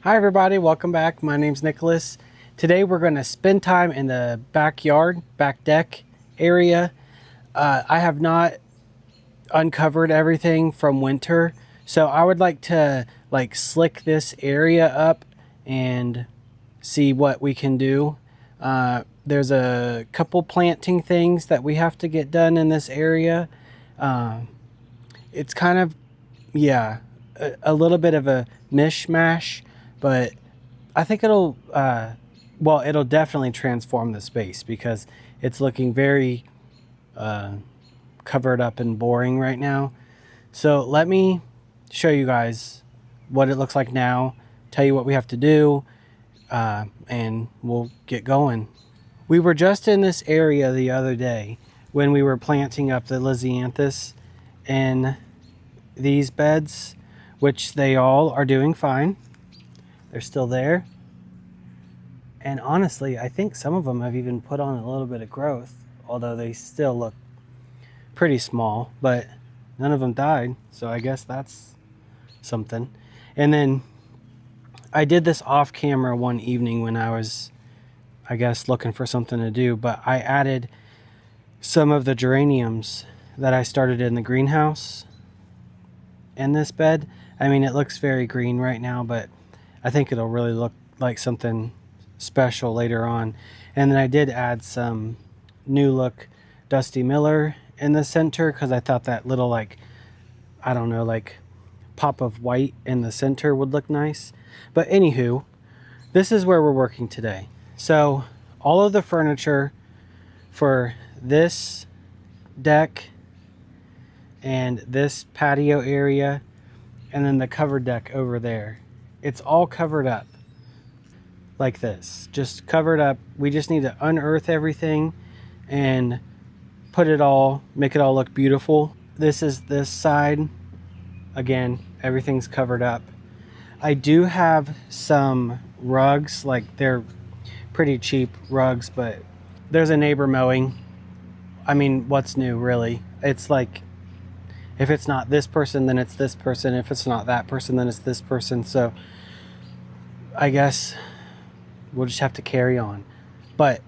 Hi everybody, welcome back. My name's Nicholas. Today we're going to spend time in the backyard, back deck area. I have not uncovered everything from winter, so I would like to slick this area up and see what we can do. There's a couple planting things that we have to get done in this area. It's kind of, yeah, a little bit of a mishmash, but I think it'll definitely transform the space because it's looking very covered up and boring right now. So let me show you guys what it looks like now, tell you what we have to do, and we'll get going. We were just in this area the other day when we were planting up the Lisianthus in these beds, which they all are doing fine. They're still there. And honestly, I think some of them have even put on a little bit of growth, although they still look pretty small, but none of them died. So I guess that's something. And then I did this off camera one evening when I was, I guess, looking for something to do, but I added some of the geraniums that I started in the greenhouse in this bed. I mean, it looks very green right now, but I think it'll really look like something special later on. And then I did add some new look Dusty Miller in the center because I thought that little I don't know, pop of white in the center would look nice. But anywho, this is where we're working today. So all of the furniture for this deck and this patio area and then the covered deck over there, it's all covered up like this, just covered up. We just need to unearth everything and put it all, make it all look beautiful. This is this side. Again, everything's covered up. I do have some rugs, they're pretty cheap rugs, but there's a neighbor mowing. I mean, what's new really? It's like, if it's not this person, then it's this person. If it's not that person, then it's this person. So I guess we'll just have to carry on. But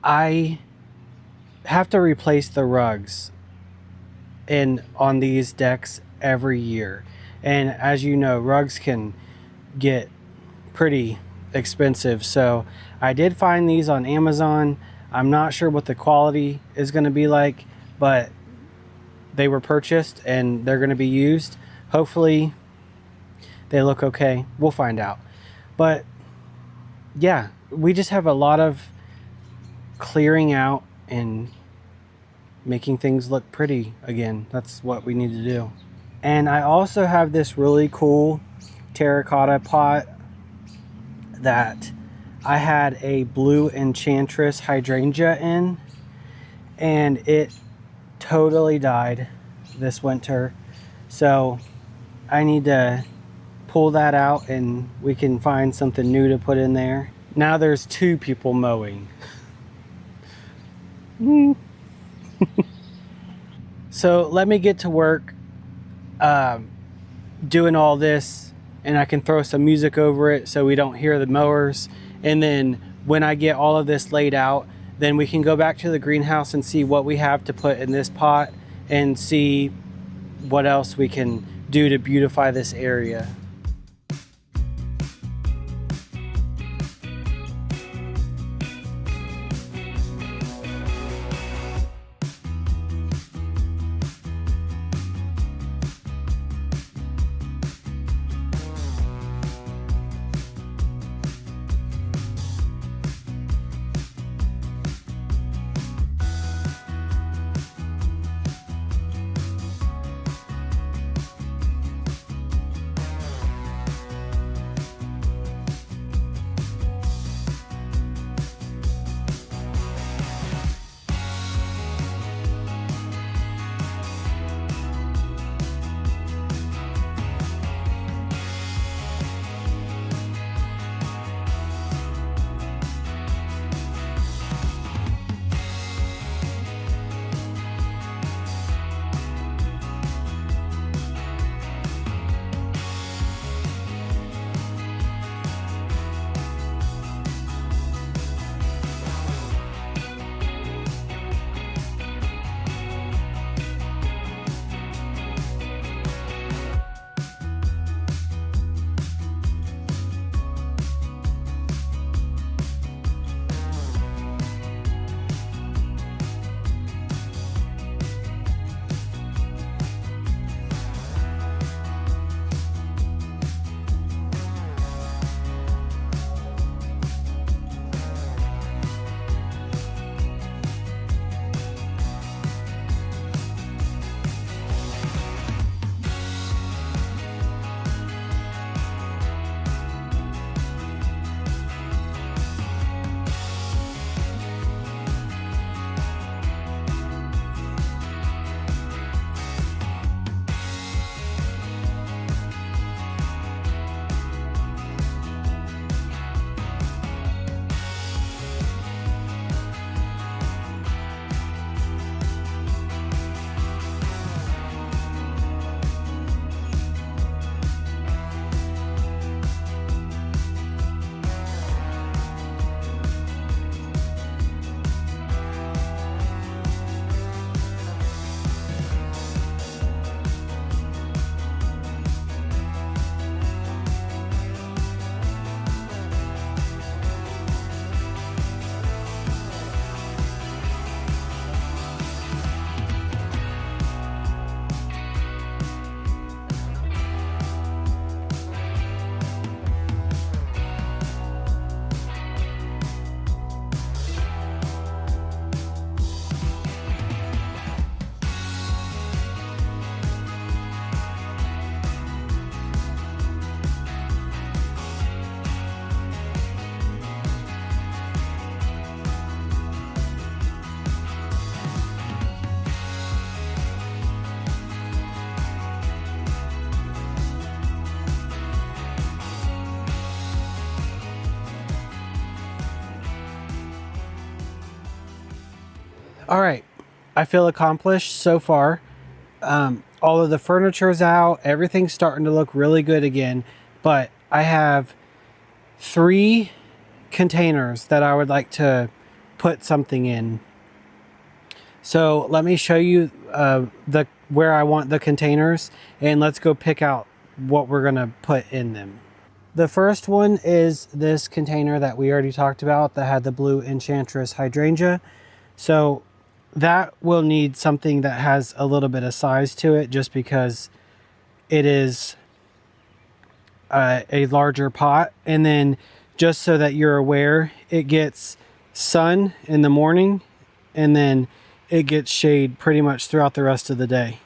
I have to replace the rugs on these decks every year. And as you know, rugs can get pretty expensive. So I did find these on Amazon. I'm not sure what the quality is going to be like, but they were purchased and they're going to be used. Hopefully they look okay. We'll find out. But yeah, we just have a lot of clearing out and making things look pretty again. That's what we need to do. And I also have this really cool terracotta pot that I had a blue enchantress hydrangea in, and it totally died this winter. So I need to pull that out and we can find something new to put in there. Now there's two people mowing. So let me get to work doing all this, and I can throw some music over it so we don't hear the mowers. And then when I get all of this laid out, then we can go back to the greenhouse and see what we have to put in this pot and see what else we can do to beautify this area. All right, I feel accomplished so far. All of the furniture's out, everything's starting to look really good again, but I have 3 containers that I would like to put something in. So let me show you where I want the containers, and let's go pick out what we're gonna put in them. The first one is this container that we already talked about that had the blue enchantress hydrangea. So that will need something that has a little bit of size to it, just because it is a larger pot. And then just so that you're aware, it gets sun in the morning and then it gets shade pretty much throughout the rest of the day.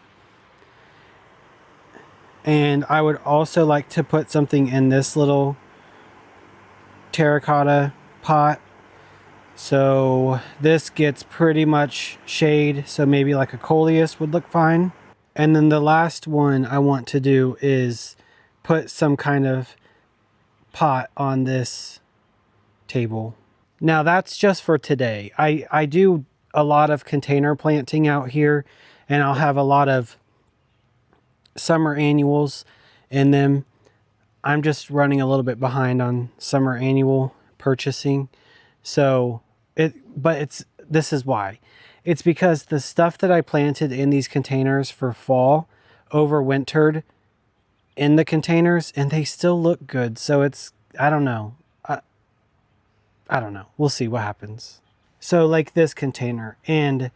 And I would also like to put something in this little terracotta pot. So this gets pretty much shade, so maybe like a coleus would look fine. And then the last one I want to do is put some kind of pot on this table. Now that's just for today. I do a lot of container planting out here, and I'll have a lot of summer annuals in them. I'm just running a little bit behind on summer annual purchasing. So this is why. It's because the stuff that I planted in these containers for fall overwintered in the containers and they still look good. So it's, I don't know. I don't know. We'll see what happens. So like this container, and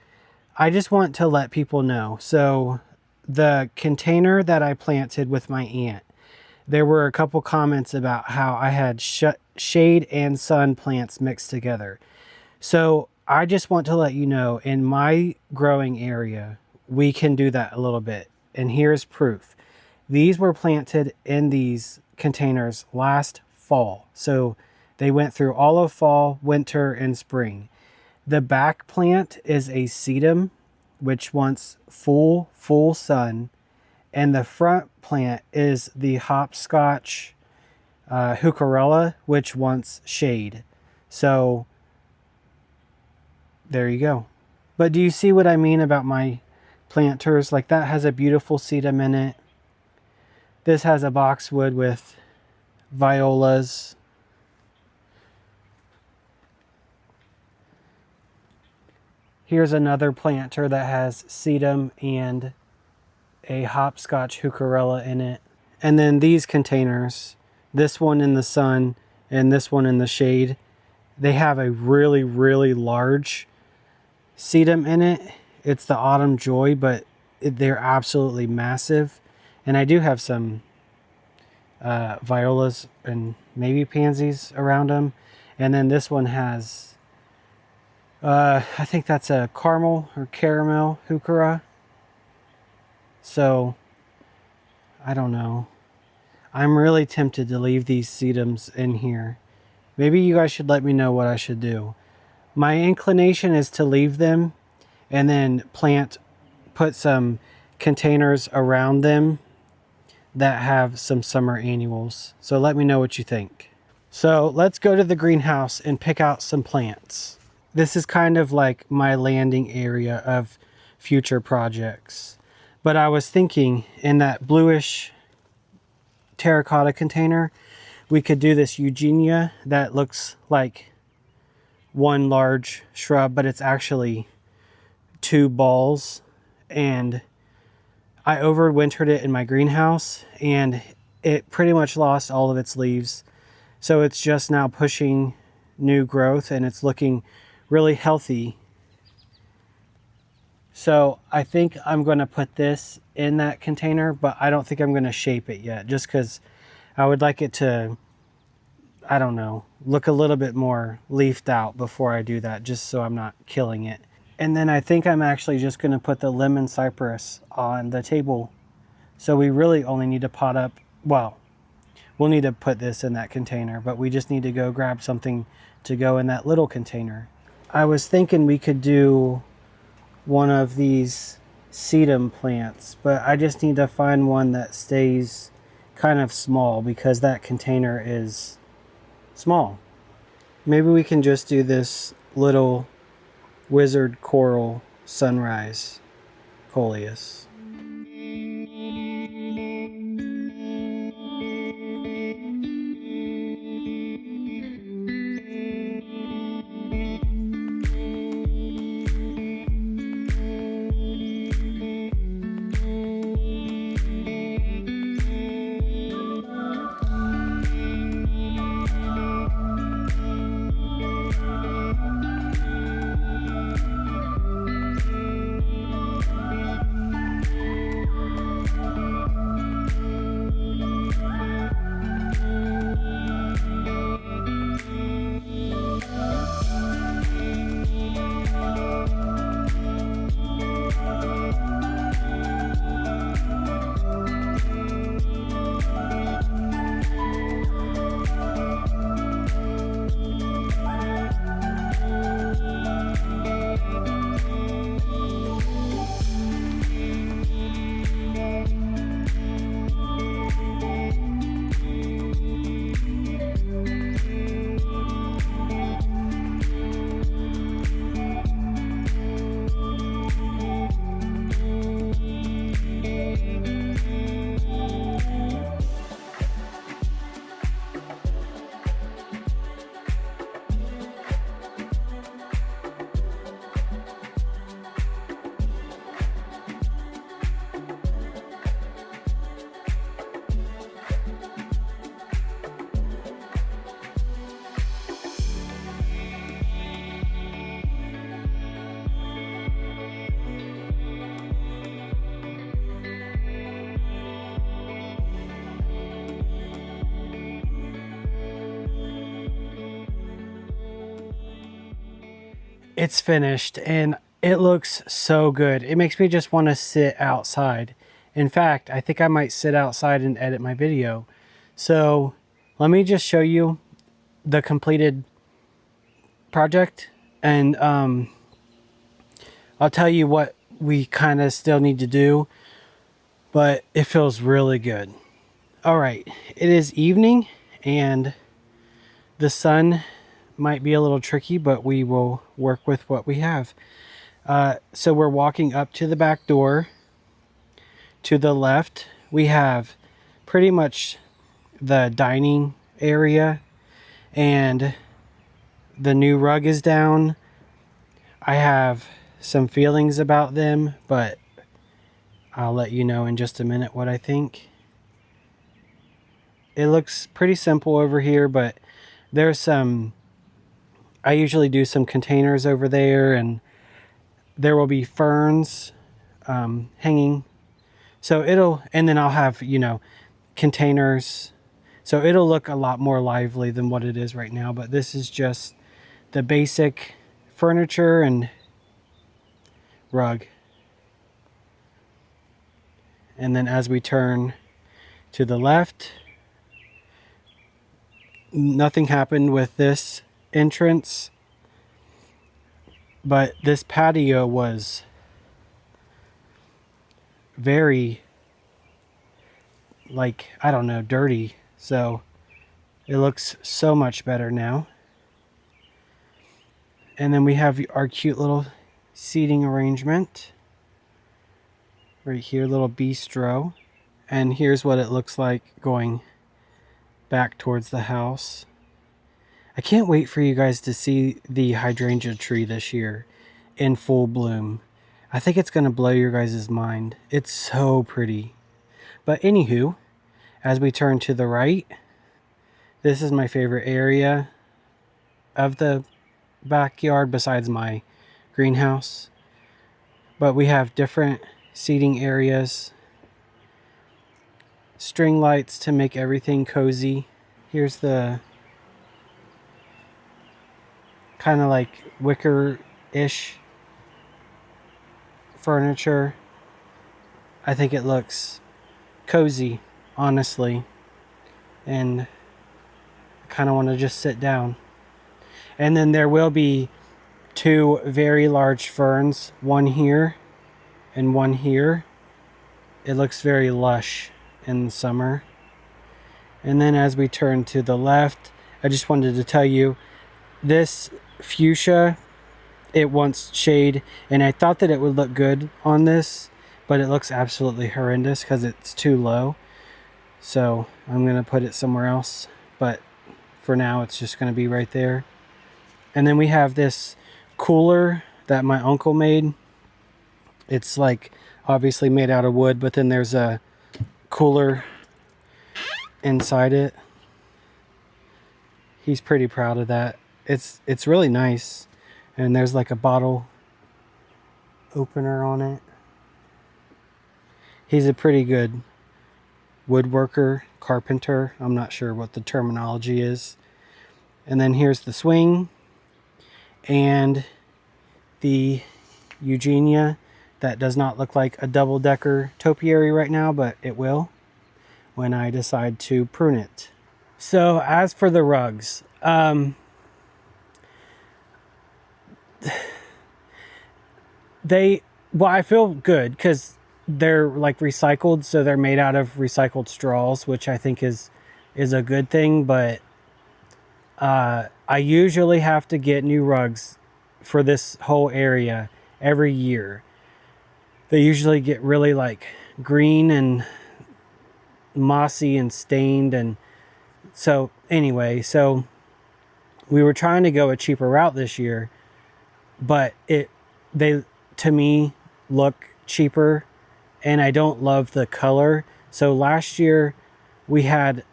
I just want to let people know. So the container that I planted with my aunt, there were a couple comments about how I had shade and sun plants mixed together. So I just want to let you know, in my growing area, we can do that a little bit. And here's proof. These were planted in these containers last fall. So they went through all of fall, winter, and spring. The back plant is a sedum, which wants full sun. And the front plant is the hopscotch heucherella, which wants shade. So there you go. But do you see what I mean about my planters? Like that has a beautiful sedum in it. This has a boxwood with violas. Here's another planter that has sedum and a hopscotch heucherella in it. And then these containers, this one in the sun and this one in the shade, they have a really, really large sedum in it. It's the Autumn Joy, but they're absolutely massive. And I do have some violas and maybe pansies around them. And then this one has I think that's a caramel or caramel heuchera. So I don't know. I'm really tempted to leave these sedums in here. Maybe you guys should let me know what I should do. My inclination is to leave them and then put some containers around them that have some summer annuals. So let me know what you think. So let's go to the greenhouse and pick out some plants. This is kind of like my landing area of future projects. But I was thinking, in that bluish terracotta container, we could do this Eugenia that looks like one large shrub, but it's actually 2 balls. And I overwintered it in my greenhouse and it pretty much lost all of its leaves. So it's just now pushing new growth and it's looking really healthy. So I think I'm going to put this in that container, but I don't think I'm going to shape it yet, just because I would like it to, I don't know, look a little bit more leafed out before I do that, just so I'm not killing it. And then I think I'm actually just going to put the lemon cypress on the table. So we really only need to pot up, well, we'll need to put this in that container, but we just need to go grab something to go in that little container. I was thinking we could do one of these sedum plants, but I just need to find one that stays kind of small because that container is small. Maybe we can just do this little Wizard Coral Sunrise Coleus. It's finished and it looks so good. It makes me just want to sit outside. In fact, I think I might sit outside and edit my video. So let me just show you the completed project, and I'll tell you what we kind of still need to do, but it feels really good. All right, it is evening and the sun might be a little tricky, but we will work with what we have. So we're walking up to the back door. To the left, we have pretty much the dining area, and the new rug is down. I have some feelings about them, but I'll let you know in just a minute what I think. It looks pretty simple over here, but there's some, I usually do some containers over there, and there will be ferns hanging. So and then I'll have, containers. So it'll look a lot more lively than what it is right now. But this is just the basic furniture and rug. And then as we turn to the left, nothing happened with this entrance, but this patio was very, I don't know, dirty. So it looks so much better now. And then we have our cute little seating arrangement right here, little bistro. And here's what it looks like going back towards the house. I can't wait for you guys to see the hydrangea tree this year in full bloom. I think it's going to blow your guys' mind. It's so pretty. But anywho, as we turn to the right, this is my favorite area of the backyard besides my greenhouse. But we have different seating areas, string lights to make everything cozy. Here's the kind of like wicker-ish furniture. I think it looks cozy, honestly, and I kind of want to just sit down. And then there will be two very large ferns, one here and one here. It looks very lush in the summer. And then as we turn to the left, I just wanted to tell you, this fuchsia it wants shade, and I thought that it would look good on this, but it looks absolutely horrendous because it's too low. So I'm gonna put it somewhere else, but for now it's just gonna be right there. And then we have this cooler that my uncle made. It's like obviously made out of wood, but then there's a cooler inside it. He's pretty proud of that. It's really nice. And there's like a bottle opener on it. He's a pretty good woodworker, carpenter. I'm not sure what the terminology is. And then here's the swing and the Eugenia. That does not look like a double-decker topiary right now, but it will when I decide to prune it. So as for the rugs, I feel good because they're like recycled, so they're made out of recycled straws, which I think is a good thing. But I usually have to get new rugs for this whole area every year. They usually get really like green and mossy and stained, and so anyway, so we were trying to go a cheaper route this year, but they to me look cheaper, and I don't love the color. So last year we had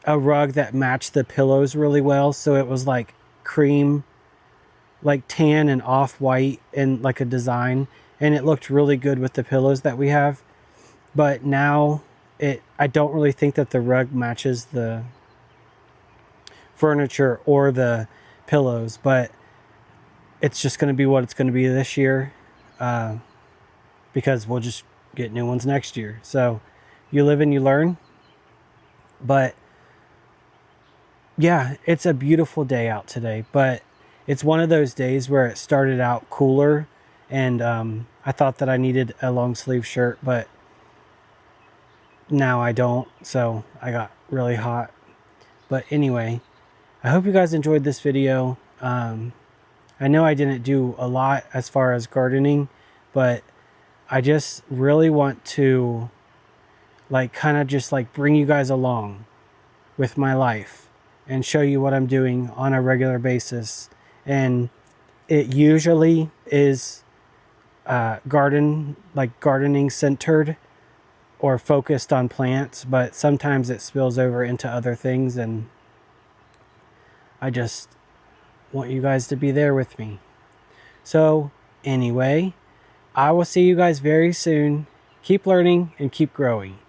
a rug that matched the pillows really well, so it was like cream, like tan and off-white, and like a design, and it looked really good with the pillows that we have. But now I don't really think that the rug matches the furniture or the pillows, but it's just going to be what it's going to be this year, because we'll just get new ones next year. So you live and you learn. But yeah, it's a beautiful day out today, but it's one of those days where it started out cooler, and I thought that I needed a long sleeve shirt, but now I don't, so I got really hot. But anyway, I hope you guys enjoyed this video. I know I didn't do a lot as far as gardening, but I just really want to like kind of just like bring you guys along with my life and show you what I'm doing on a regular basis. And it usually is gardening centered or focused on plants, but sometimes it spills over into other things, and I just want you guys to be there with me. So anyway, I will see you guys very soon. Keep learning and keep growing.